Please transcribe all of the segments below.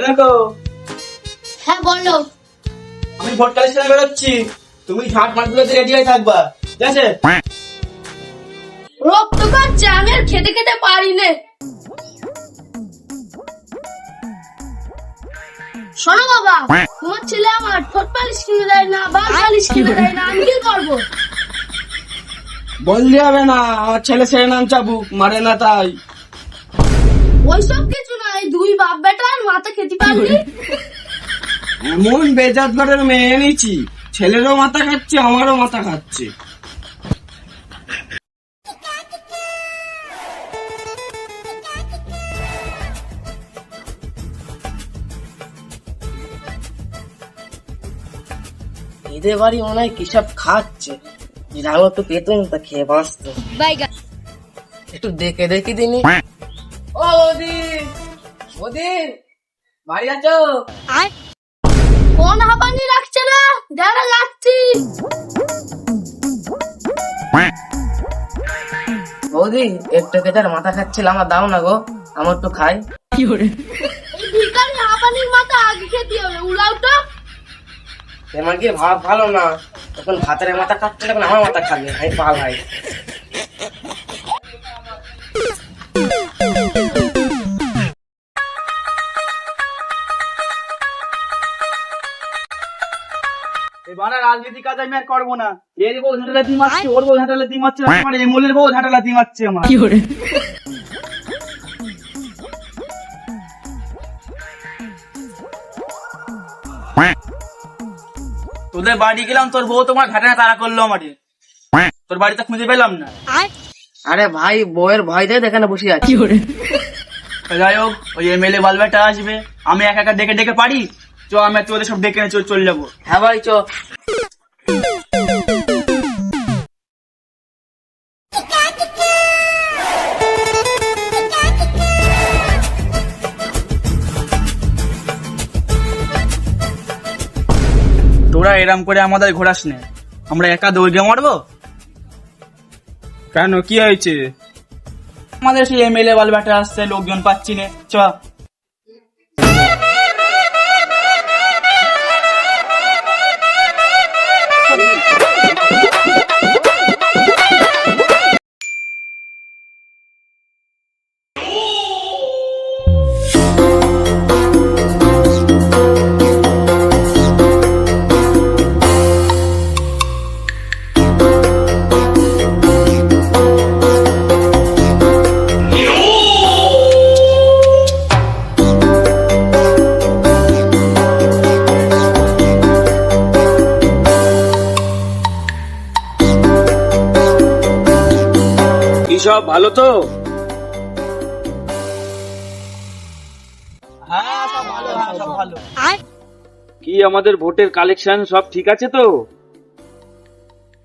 দেখো, হ্যাঁ বলো। আমি ভোট কালেকশনে বেরোচ্ছি, তুমি ঝাঁট মাঠগুলোতে রেডি হয়ে থাকবা, ঠিক আছে? রক্ত কাটছে, আমি আর খেতে খেতে পারি না। শোনো বাবা, তোমার ছেলে আমার ঠোঁট পালিশ কিনে দেয় না, বাল পালিশ কিনে দেয় না, আমি কি করবো? বললে হবে না, আমার ছেলে ছেড়ে নাম চাবুক মারে না তাই। ওইসব কিছু না, এই দুই বাপ বেটার মাথা খেতে পারবি। এমন বেজাত ঘরের মেয়ে এনেছি, ছেলেরও মাথা খাচ্ছে আমারও মাথা খাচ্ছে। এদের বাড়ি মনে হয় কি সব খাচ্ছে, আমি একটু পেতুম তা খেয়ে বাঁচত। একটু দেখে দেখি দিনি। ও বৌদি, বৌদি বাড়ি আছো? কোন হাঁপানি লাগছে না, দাঁড়া লাগছি। বৌদি একটু কেটার মাথা খাচ্ছিল, আমার দাও না গো, আমার একটু খাই। এই ভিখারি হাঁপানির মাথা আগে খেতে হবে, উলাও তো। তোমার কি ভাব ভালো না, তখন ভাতের মাথা কাটছে, তখন আমার মাথা খাবে, আমি পাল ভাই। এবারে রাজনীতি কাজ আমি আর করবো না, এর বউ ঝাঁটালাতি মারছে, ওর বউ ঝাঁটালাতি মারছে, আমার এমলের বউ ঝাঁটালাতি মারছে আমার। তোদের বাড়ি গেলাম, তোর বউ তোমার ঘাটনা তাড়া করলো আমারে, তোর বাড়িতে খুঁজে পেলাম না। আরে ভাই, বউয়ের ভয় দিয়ে এখানে বসে আছি। যাই হোক, ওই এমএলএ বালবেটা আসবে, আমি একা একা ডেকে ডেকে পারি, চ আমি তোদের সব ডেকে চলে যাবো। হ্যাঁ ভাই চ। তোরা এরম করে আমাদের ঘোরাস না, আমরা একা দৌড়ে মারবো কেন? কি হয়েছে? আমাদের সেই এমএলএ বালবাটা আসছে, লোকজন পাচ্ছি না, চ। সব ভালো তো? হ্যাঁ সব ভালো, হ্যাঁ সব ভালো। কি আমাদের ভোটের কালেকশন সব ঠিক আছে তো?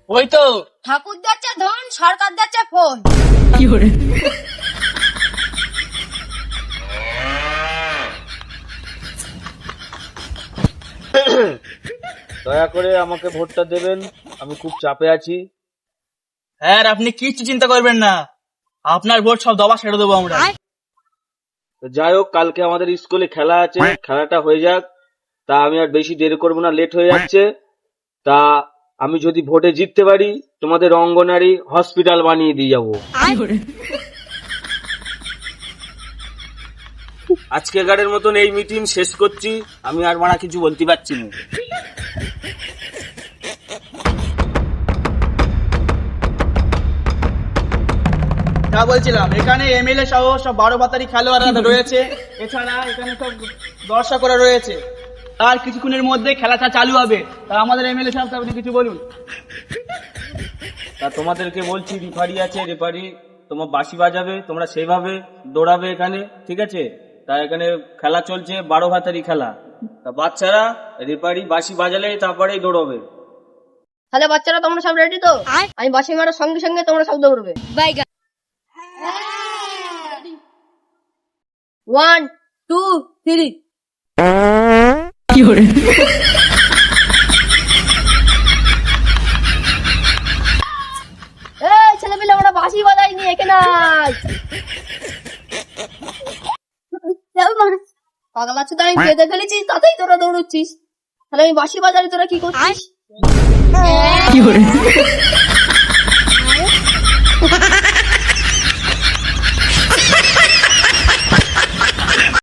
ওই তো ঠাকুর যাচ্ছে ধন, সরকার যাচ্ছে ফোন। দয়া করে আমাকে ভোটটা দেবেন, আমি খুব চাপে আছি। হ্যাঁ আপনি কিচ্ছু চিন্তা করবেন না, আপনার ভোট সব দবা ছেড়ে দেবো আমরা। যাই হোক, কালকে আমাদের স্কুলে খেলা আছে, খেলাটা হয়ে যাক, তা আমি আর বেশি দেরি করবো না, লেট হয়ে যাচ্ছে। তা আমি যদি ভোটে জিততে পারি, তোমাদের অঙ্গনারী হসপিটাল বানিয়ে দিয়ে যাবো। আজকেকারের মতন এই মিটিং শেষ করছি, আমি আর মারা কিছু বলতে পারছি না। যা বলছিলাম, এখানে এমএলএ সহ সব 12 বাতারি খেলোয়াড়রা রয়েছে, এছাড়া এখানে সব দর্শকরা রয়েছে। আর কিছুক্ষণের মধ্যে খেলাটা চালু হবে, তা আমাদের এমএলএ সাহেব আপনি কিছু বলুন। তা তোমাদেরকে বলছি, রেফারি আছে, রেফারি তোমার বাঁশি বাজাবে, তোমরা সেইভাবে দৌড়াবে এখানে, ঠিক আছে? তা এখানে খেলা চলছে, 12 ভাতারি খেলা। তা বাচ্চারা রেফারি বাঁশি বাজালে তারপরেই দৌড়বে। তাহলে বাচ্চারা তোমরা সব রেডি তো? আমি বাসি মারার সঙ্গে সঙ্গে তোমরা সব দৌড়বে। 1 2 3। ছেলেপিলে আমরা বাঁশি বাজাইনি, এখানে পাগল আছে তো আমি বেঁধে ফেলেছি, তাতেই তোরা দৌড়চ্ছিস। তাহলে আমি বাঁশি বাজারে তোরা কি করছিস?